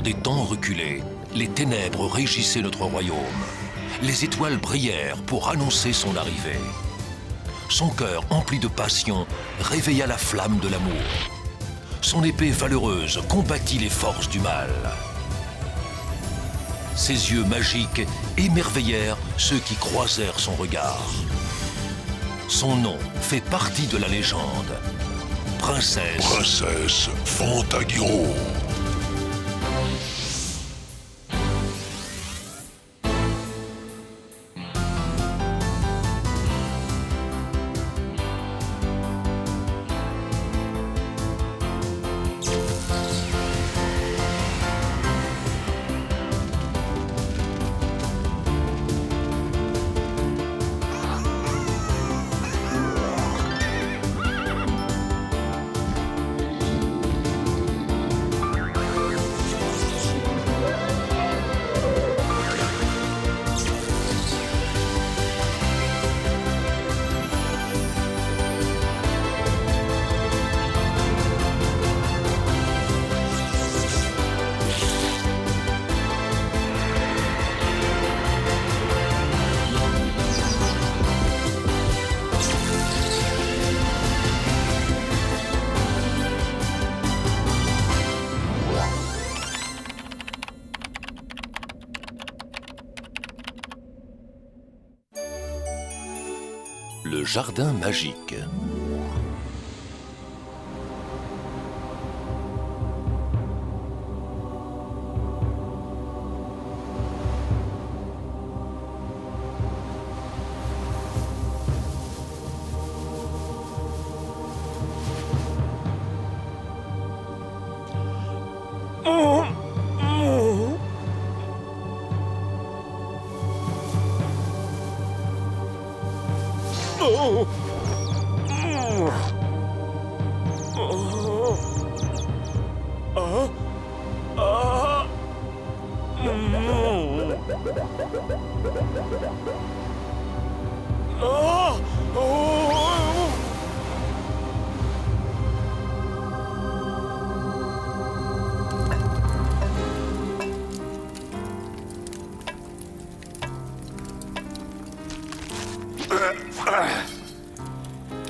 des temps reculés, les ténèbres régissaient notre royaume. Les étoiles brillèrent pour annoncer son arrivée. Son cœur, empli de passion, réveilla la flamme de l'amour. Son épée valeureuse combattit les forces du mal. Ses yeux magiques émerveillèrent ceux qui croisèrent son regard. Son nom fait partie de la légende. Princesse Fantagiro. Le jardin magique.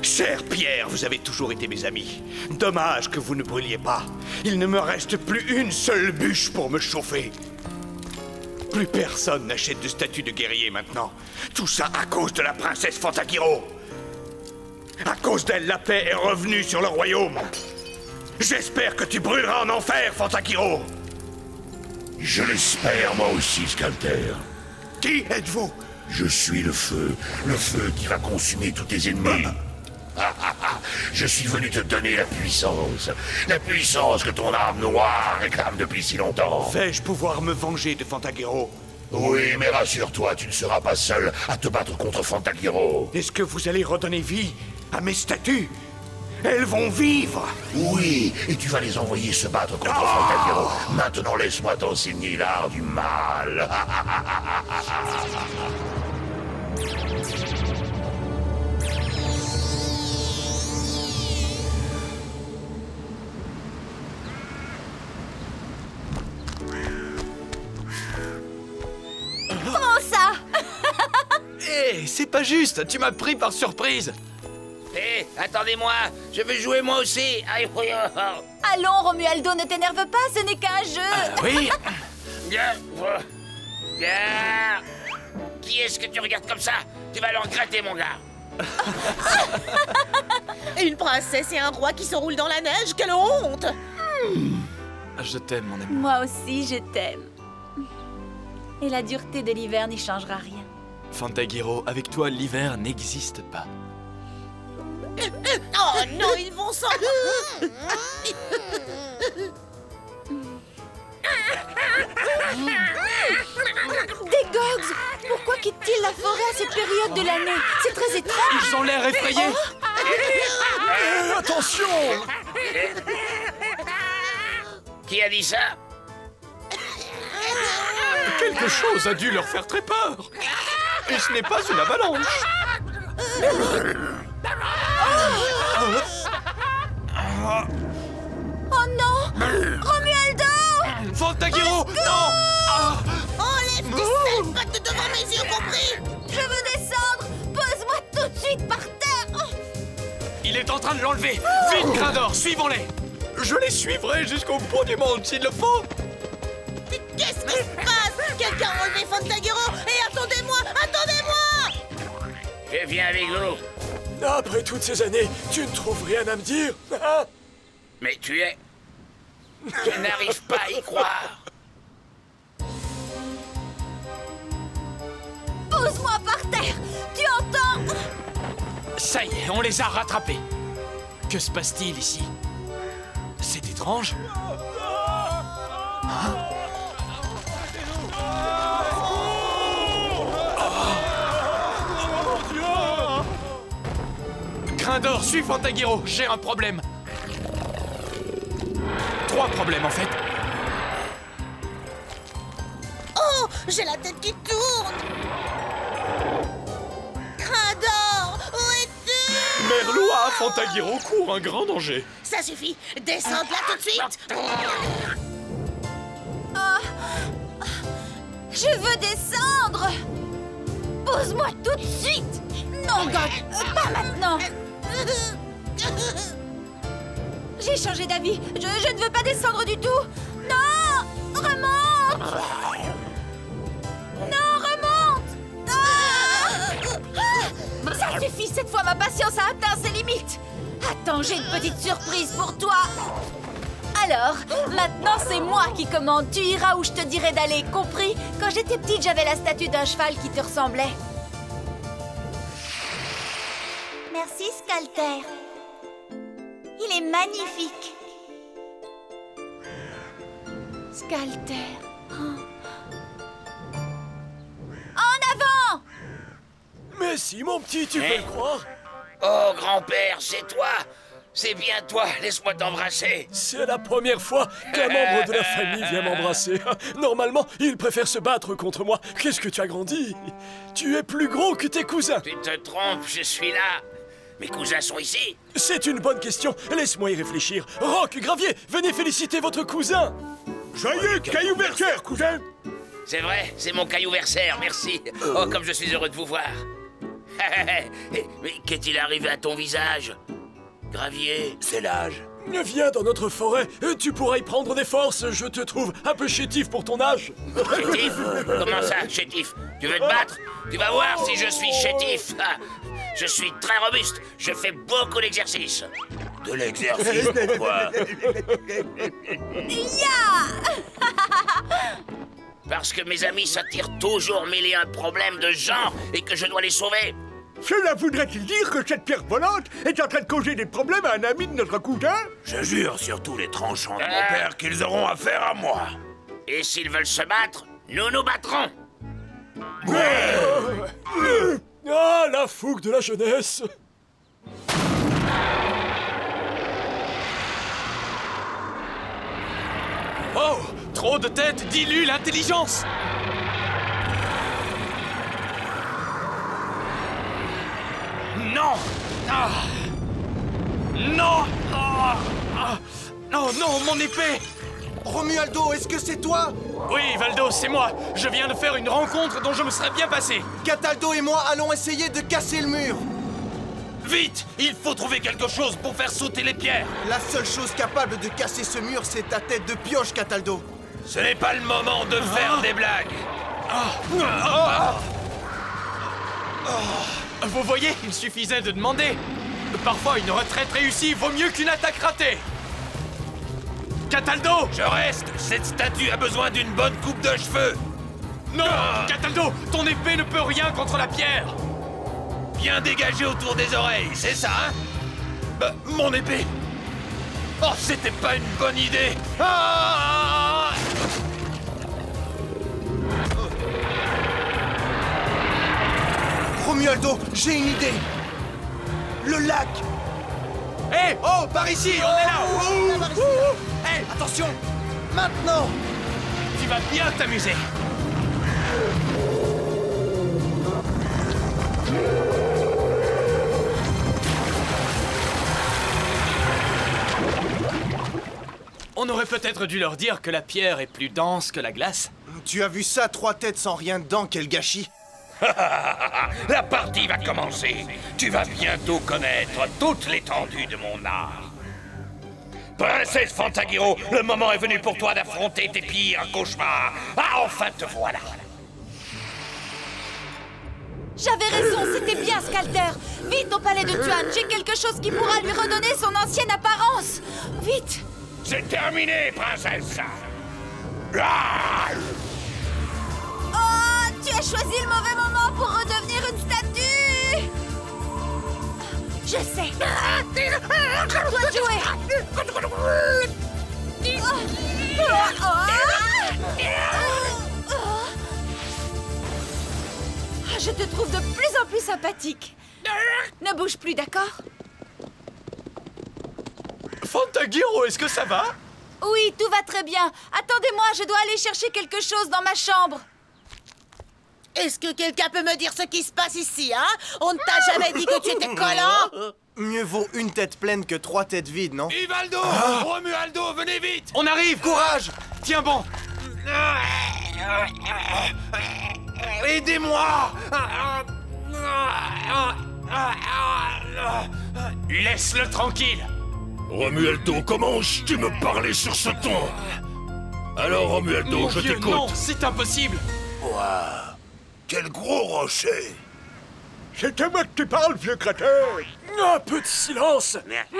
Cher Pierre, vous avez toujours été mes amis. Dommage que vous ne brûliez pas. Il ne me reste plus une seule bûche pour me chauffer. Plus personne n'achète de statue de guerrier maintenant. Tout ça à cause de la princesse Fantagiro. À cause d'elle, la paix est revenue sur le royaume. J'espère que tu brûleras en enfer, Fantagiro. Je l'espère moi aussi, Skalter. Qui êtes-vous? Je suis le feu qui va consumer tous tes ennemis. Je suis venu te donner la puissance que ton âme noire réclame depuis si longtemps. Vais-je pouvoir me venger de Fantagiro? Oui, mais rassure-toi, tu ne seras pas seul à te battre contre Fantagiro. Est-ce que vous allez redonner vie à mes statues? Elles vont vivre. Oui, et tu vas les envoyer se battre contre Fantagiro. Maintenant, laisse-moi t'enseigner l'art du mal. Prends ça. Hé, c'est pas juste, tu m'as pris par surprise. Hé, attendez-moi, je veux jouer moi aussi. Aïe, oui, oh. Allons, Romualdo, ne t'énerve pas, ce n'est qu'un jeu. Oui. Qui est-ce que tu regardes comme ça? Tu vas le regretter, mon gars. Une princesse et un roi qui s'enroulent dans la neige, quelle honte! Je t'aime, mon ami. Moi aussi, je t'aime. Et la dureté de l'hiver n'y changera rien. Fantagiro, avec toi, l'hiver n'existe pas. Oh non, ils vont s'en... Des Gogs! Pourquoi quittent-ils la forêt à cette période de l'année? C'est très étrange! Ils ont l'air effrayés! Attention! Qui a dit ça? Quelque chose a dû leur faire très peur! Et ce n'est pas une avalanche! Oh non! Romualdo! Fantagiro! Non! Enlève tes sales pattes de devant mes yeux, compris? Je veux descendre. Pose-moi tout de suite par terre. Il est en train de l'enlever! Vite, Grindor, suivons-les! Je les suivrai jusqu'au bout du monde s'il le faut! Mais qu'est-ce qui se passe? Quelqu'un a enlevé Fantagiro et attendez-moi! Attendez-moi! Je viens avec vous. Après toutes ces années, tu ne trouves rien à me dire, hein? Mais tu es... Je n'arrive pas à y croire. Pose-moi par terre. Tu entends? Ça y est, on les a rattrapés. Que se passe-t-il ici? C'est étrange. Grindor, suis Fantagiro, j'ai un problème. 3 problèmes en fait. Oh, j'ai la tête qui tourne! Grindor, où es-tu? Merloa, Fantagiro court un grand danger. Ça suffit, descends de là tout de suite! Je veux descendre. Pose-moi tout de suite. Non, Gog, pas maintenant. J'ai changé d'avis. Je ne veux pas descendre du tout. Non, remonte. Non, remonte. Ça suffit, cette fois ma patience a atteint ses limites. Attends, j'ai une petite surprise pour toi. Alors, maintenant c'est moi qui commande. Tu iras où je te dirai d'aller, compris? Quand j'étais petite, j'avais la statue d'un cheval qui te ressemblait. Merci, Skalter. Il est magnifique. Skalter. Oh. En avant! Mais si, mon petit, tu peux le croire. Oh, grand-père, c'est toi! C'est bien toi, laisse-moi t'embrasser. C'est la première fois qu'un membre de la famille vient m'embrasser. Normalement, il préfère se battre contre moi. Qu'est-ce que tu as grandi? Tu es plus gros que tes cousins. Tu te trompes, je suis là. Mes cousins sont ici. C'est une bonne question. Laisse-moi y réfléchir. Roc, Gravier, venez féliciter votre cousin. Joyeux caillouversaire, cousin! C'est vrai, c'est mon caillouversaire, merci. Oh, comme je suis heureux de vous voir. Mais qu'est-il arrivé à ton visage? Gravier, c'est l'âge. Viens dans notre forêt. Tu pourras y prendre des forces. Je te trouve un peu chétif pour ton âge. Chétif? Comment ça, chétif? Tu veux te battre? Tu vas voir si je suis chétif. Je suis très robuste. Je fais beaucoup d'exercice. De l'exercice, pourquoi? Parce que mes amis s'attirent toujours mille et un problèmes de genre et que je dois les sauver. Cela voudrait-il dire que cette pierre volante est en train de causer des problèmes à un ami de notre cousin? Je jure sur tous les tranchants de mon père qu'ils auront affaire à moi. Et s'ils veulent se battre, nous nous battrons. Ah, la fougue de la jeunesse. Oh, trop de têtes dilue l'intelligence. Non! Ah. Non! Ah. Ah. Oh non, mon épée! Romualdo, est-ce que c'est toi? Oui, Valdo, c'est moi. Je viens de faire une rencontre dont je me serais bien passé. Cataldo et moi allons essayer de casser le mur. Vite! Il faut trouver quelque chose pour faire sauter les pierres. La seule chose capable de casser ce mur, c'est ta tête de pioche, Cataldo. Ce n'est pas le moment de faire des blagues. Vous voyez, il suffisait de demander. Parfois, une retraite réussie vaut mieux qu'une attaque ratée. Cataldo! Je reste. Cette statue a besoin d'une bonne coupe de cheveux. Non! Cataldo, ton épée ne peut rien contre la pierre. Bien dégagé autour des oreilles, c'est ça, hein? Mon épée! Oh, c'était pas une bonne idée! Ah! Romualdo, j'ai une idée. Le lac. Hé! Oh, par ici, on est là! Hé, attention. Maintenant. Tu vas bien t'amuser. On On aurait peut-être dû leur dire que la pierre est plus dense que la glace. Tu as vu ça, 3 têtes sans rien dedans, quel gâchis! La partie va commencer. Tu vas bientôt connaître toute l'étendue de mon art. Princesse Fantagiro, le moment est venu pour toi d'affronter tes pires cauchemars. Ah, enfin te voilà. J'avais raison, c'était bien Scalter. Vite au palais de Tuan, j'ai quelque chose qui pourra lui redonner son ancienne apparence. Vite. C'est terminé, princesse. Ah! Oh, tu as choisi le mauvais moment pour redevenir une statue. Je sais. À toi de jouer. Je te trouve de plus en plus sympathique. Ne bouge plus, d'accord? Fantagiro, est-ce que ça va? Oui, tout va très bien. Attendez-moi, je dois aller chercher quelque chose dans ma chambre. Est-ce que quelqu'un peut me dire ce qui se passe ici, hein? On ne t'a jamais dit que tu étais collant? Mieux vaut une tête pleine que 3 têtes vides, non? Ivaldo! Romualdo, venez vite! On arrive! Courage! Tiens bon! Aidez-moi! Laisse-le tranquille! Romualdo, comment oses-tu me parler sur ce ton? Alors, Romualdo, Mon je Dieu, t'écoute. non, c'est impossible! Ouah, quel gros rocher! C'est à moi que tu parles, vieux cratère. Un peu de silence!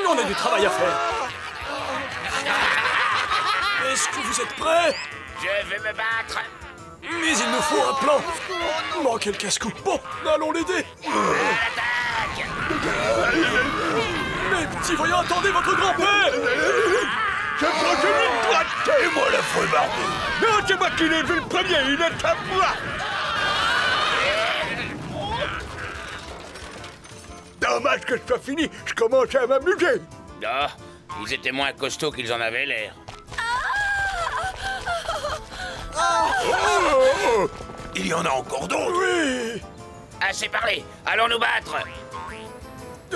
On a du travail à faire. Est-ce que vous êtes prêts? Je vais me battre. Mais il nous faut un plan. Manquez le casse-cou. Bon, allons l'aider. Mes petits voyants, attendez votre grand-père. Je progénie de droite. Et moi la fouille barbu! Non, c'est moi qui l'ai vu le premier, il est à moi. Dommage que ce soit fini, je commençais à m'amuser. Oh, ils étaient moins costauds qu'ils en avaient l'air. Il y en a encore d'autres! Oui, Assez parlé, allons nous battre.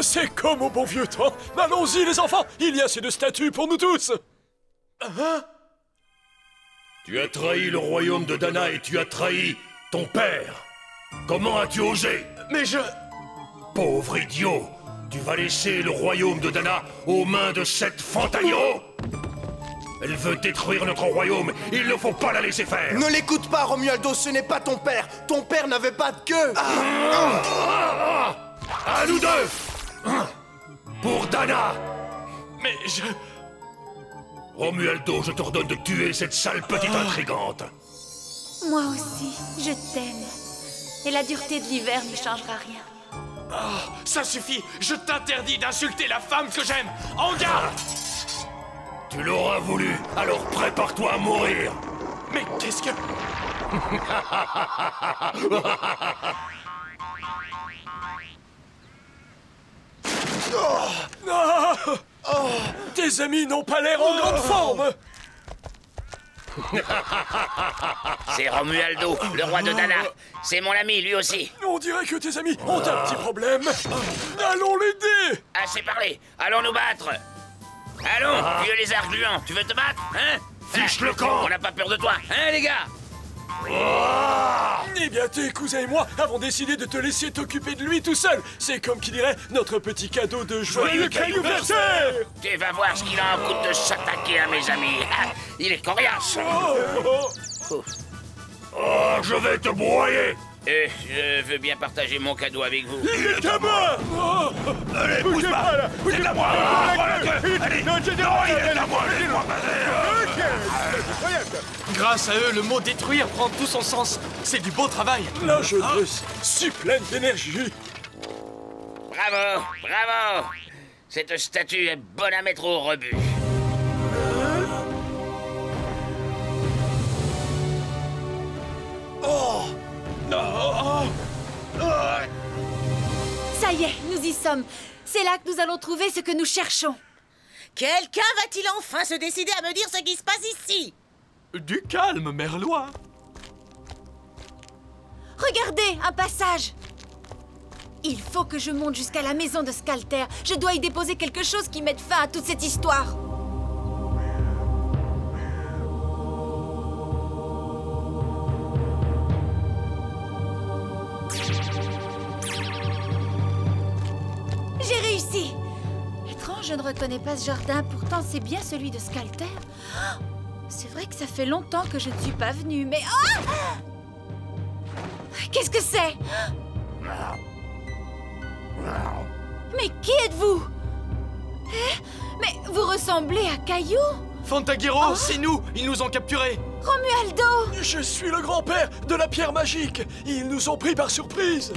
c'est comme au bon vieux temps. Allons-y, les enfants. Il y a assez de statues pour nous tous. Tu as trahi le royaume de Dana et tu as trahi ton père! Comment as-tu osé? Mais je... Pauvre idiot! Tu vas laisser le royaume de Dana aux mains de cette Fantagiro? Elle veut détruire notre royaume, il ne faut pas la laisser faire! Ne l'écoute pas, Romualdo, ce n'est pas ton père! Ton père n'avait pas de queue! À nous deux! Pour Dana! Mais je... Romualdo, je t'ordonne de tuer cette sale petite intrigante! Moi aussi, je t'aime. Et la dureté de l'hiver n'y changera rien. Oh, ça suffit! Je t'interdis d'insulter la femme que j'aime! En garde! Tu l'auras voulu, alors prépare-toi à mourir! Mais qu'est-ce que... Ah, tes amis n'ont pas l'air en grande forme. C'est Romualdo, le roi de Dana. C'est mon ami, lui aussi. On dirait que tes amis ont un petit problème. Allons l'aider. Assez parlé, allons nous battre. Allons, vieux lézard gluant, tu veux te battre, hein? Fiche le camp! On n'a pas peur de toi, hein, les gars? Eh bien, tes cousins et moi avons décidé de te laisser t'occuper de lui tout seul. C'est comme qui dirait notre petit cadeau de joyeux anniversaire. Tu vas voir ce qu'il en coûte de s'attaquer à mes amis. Ah, il est coriace. Oh, je vais te broyer! Je veux bien partager mon cadeau avec vous. Il est à moi. Allez, bouge pas! C'est à moi! Allez! Non, il est à moi! Laisse-moi passer! Grâce à eux, le mot détruire prend tout son sens. C'est du beau travail. La jeune russe, si pleine d'énergie. Bravo, bravo. Cette statue est bonne à mettre au rebut. Ça y est, nous y sommes. C'est là que nous allons trouver ce que nous cherchons. Quelqu'un va-t-il enfin se décider à me dire ce qui se passe ici? Du calme, Merlois. Regardez, un passage. Il faut que je monte jusqu'à la maison de Scalter. Je dois y déposer quelque chose qui mette fin à toute cette histoire. je ne reconnais pas ce jardin. Pourtant, c'est bien celui de Skalter. Oh, c'est vrai que ça fait longtemps que je ne suis pas venue, mais... Oh, qu'est-ce que c'est? Mais qui êtes-vous? Mais vous ressemblez à Caillou? Fantagiro, c'est nous! Ils nous ont capturés! Romualdo! Je suis le grand-père de la pierre magique. Ils nous ont pris par surprise.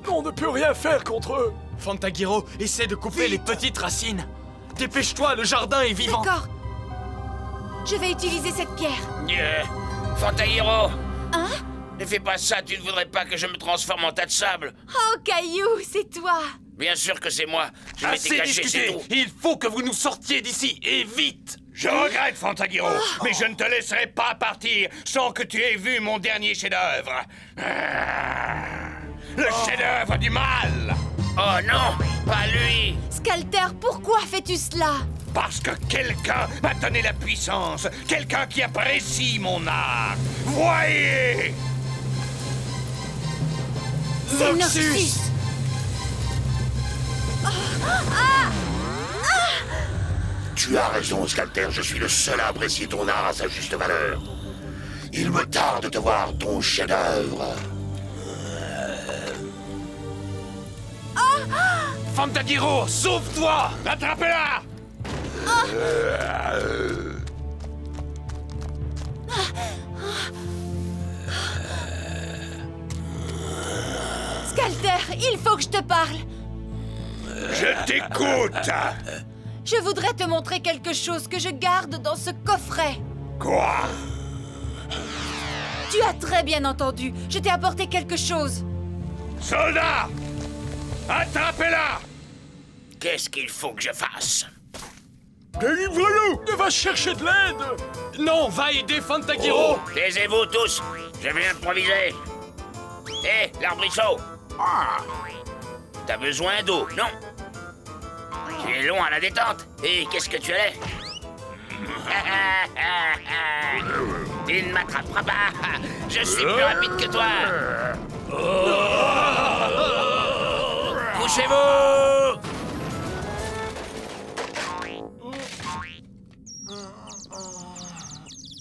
On ne peut rien faire contre eux. Fantagiro, essaie de couper les petites racines. Dépêche-toi, le jardin est vivant. D'accord. Je vais utiliser cette pierre. Fantagiro! Hein? Ne fais pas ça, tu ne voudrais pas que je me transforme en tas de sable. Oh, Caillou, c'est toi! Bien sûr que c'est moi. Je m'étais Assez caché, c'est discuté! tout. Il faut que vous nous sortiez d'ici, et vite! Je regrette, Fantagiro, mais je ne te laisserai pas partir sans que tu aies vu mon dernier chef-d'œuvre. Le chef-d'œuvre du mal! Oh non, pas lui! Skalter, pourquoi fais-tu cela? Parce que quelqu'un m'a donné la puissance, quelqu'un qui apprécie mon art. Voyez! C'est Noxus! Tu as raison, Skalter, je suis le seul à apprécier ton art à sa juste valeur. Il me tarde de voir ton chef-d'œuvre. Fantagiro, sauve-toi! Attrapez-la! Skalter, il faut que je te parle! Je t'écoute! Je voudrais te montrer quelque chose que je garde dans ce coffret. Quoi? Tu as très bien entendu. Je t'ai apporté quelque chose. Soldat! Attrapez-la! Qu'est-ce qu'il faut que je fasse? Délivrez-nous! Va chercher de l'aide! Non, va aider Fantagiro! Taisez-vous tous! Je viens d'improviser! Hé, l'arbrisseau! T'as besoin d'eau, non? Tu es long à la détente. Et qu'est-ce que tu es? Tu ne m'attraperas pas. Je suis plus rapide que toi. Couchez-vous!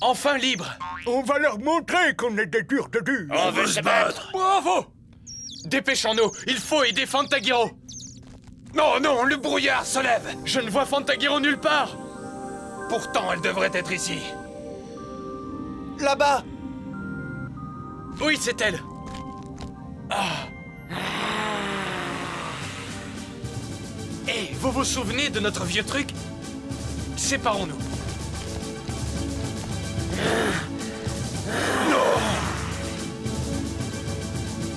Enfin libre! On va leur montrer qu'on est des durs de dur. On veut se battre. Bravo! Dépêchons-nous, il faut aider Fantagiro! Non, non, le brouillard se lève! Je ne vois Fantagiro nulle part! Pourtant, elle devrait être ici. Là-bas! Oui, c'est elle. Hé, vous vous souvenez de notre vieux truc? Séparons-nous.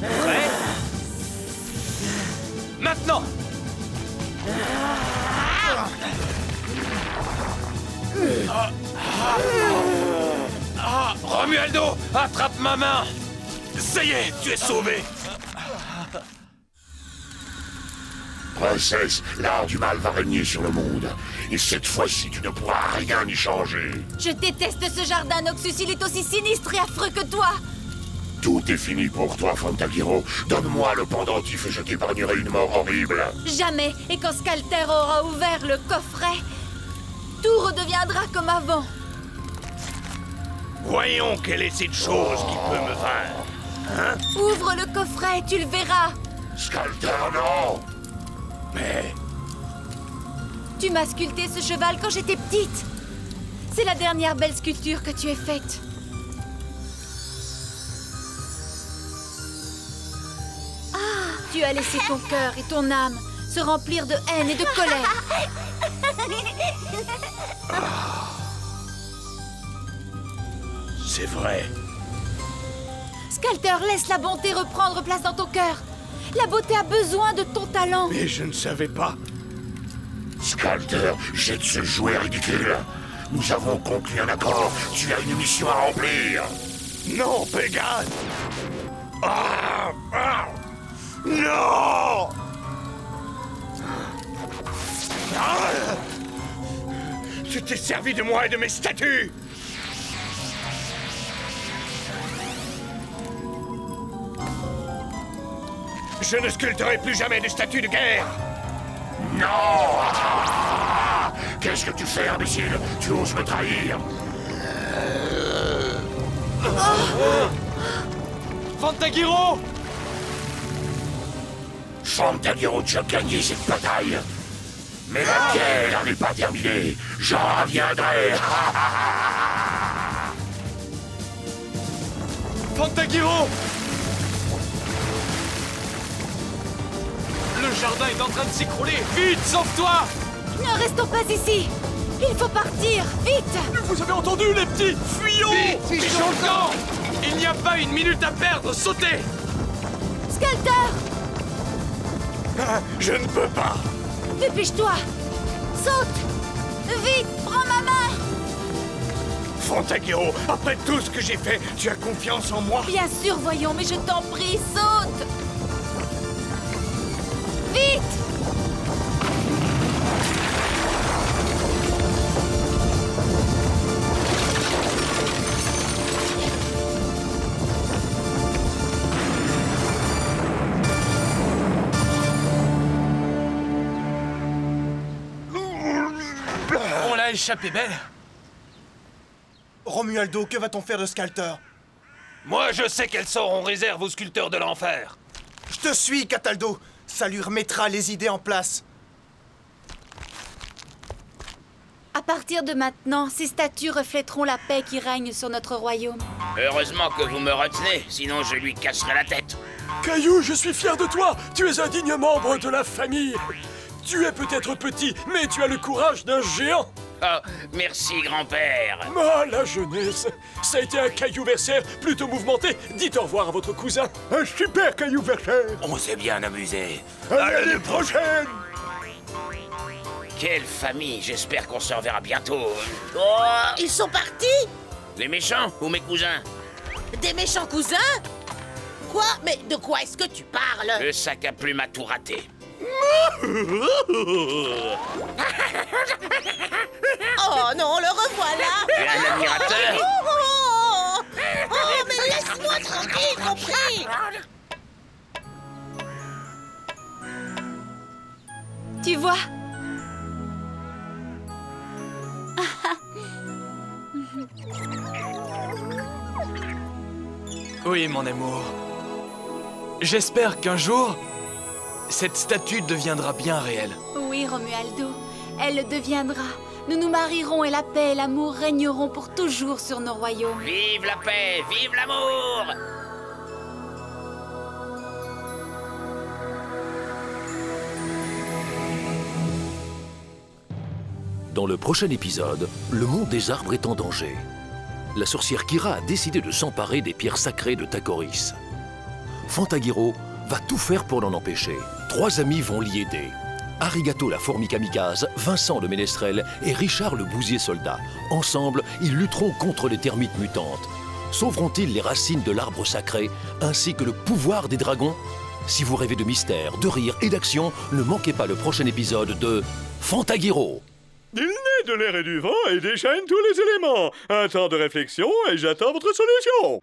Prêt? Maintenant! Romualdo, attrape ma main! Ça y est, tu es sauvé! Princesse, l'art du mal va régner sur le monde. Et cette fois-ci, tu ne pourras rien y changer. Je déteste ce jardin, Noxus. Il est aussi sinistre et affreux que toi. Tout est fini pour toi, Fantagiro. Donne-moi le pendentif et je t'épargnerai une mort horrible. Jamais. Et quand Skalter aura ouvert le coffret, tout redeviendra comme avant. Voyons quelle est cette chose qui peut me vaincre. Hein? Ouvre le coffret, tu le verras. Skalter, non! Mais... Tu m'as sculpté ce cheval quand j'étais petite. C'est la dernière belle sculpture que tu aies faite. Ah, tu as laissé ton cœur et ton âme se remplir de haine et de colère. c'est vrai. Skalter, laisse la bonté reprendre place dans ton cœur. La beauté a besoin de ton talent. Mais je ne savais pas. Skalter, jette ce jouet ridicule. Nous avons conclu un accord. Tu as une mission à remplir. Non, Pégane! Non! Tu t'es servi de moi et de mes statues! Je ne sculpterai plus jamais de statues de guerre! Non! Non! Qu'est-ce que tu fais, imbécile? Tu oses me trahir? Fantagiro! Fantagiro, tu as gagné cette bataille. Mais la guerre n'est pas terminée. J'en reviendrai. Fantagiro! Le jardin est en train de s'écrouler! Vite, sauve-toi! Ne restons pas ici! Il faut partir! Vite! Vous avez entendu, les petits? Fuyons! Vite, fichons le camp! Il n'y a pas une minute à perdre! Sautez! Skelter! Je ne peux pas. Dépêche-toi! Saute! Vite! Prends ma main! Fantagiro, après tout ce que j'ai fait, tu as confiance en moi? Bien sûr, voyons, mais je t'en prie, saute! Vite! On l'a échappé belle. Romualdo, que va-t-on faire de Skelter? Moi, je sais quel sort on réserve aux sculpteurs de l'enfer. Je te suis, Cataldo. Ça lui remettra les idées en place. À partir de maintenant, ces statues reflèteront la paix qui règne sur notre royaume. Heureusement que vous me retenez, sinon je lui casserai la tête. Caillou, je suis fier de toi. Tu es un digne membre de la famille. Tu es peut-être petit, mais tu as le courage d'un géant. Oh, merci, grand-père. Ah, la jeunesse. Ça a été un caillouversaire plutôt mouvementé. Dites au revoir à votre cousin. Un super caillouversaire. On s'est bien amusé. À l'année prochaine. Quelle famille, j'espère qu'on se reverra bientôt. Oh, Ils sont partis? les méchants ou mes cousins? Des méchants cousins? Quoi? Mais de quoi est-ce que tu parles? Le sac à plumes a tout raté. Oh non, le revoilà! Tu es un admirateur? Oh, mais laisse-moi tranquille, compris? Tu vois? Oui, mon amour. J'espère qu'un jour, cette statue deviendra bien réelle. Oui, Romualdo, elle le deviendra. Nous nous marierons et la paix et l'amour régneront pour toujours sur nos royaumes. Vive la paix, vive l'amour! Dans le prochain épisode, le monde des arbres est en danger. La sorcière Kira a décidé de s'emparer des pierres sacrées de Tacoris. Fantagiro va tout faire pour l'en empêcher. 3 amis vont l'y aider. Arigato la fourmi kamikaze, Vincent le ménestrel et Richard le bousier soldat. Ensemble, ils lutteront contre les termites mutantes. Sauveront-ils les racines de l'arbre sacré, ainsi que le pouvoir des dragons? Si vous rêvez de mystère, de rire et d'action, ne manquez pas le prochain épisode de Fantagiro. Il naît de l'air et du vent et déchaîne tous les éléments. Un temps de réflexion et j'attends votre solution.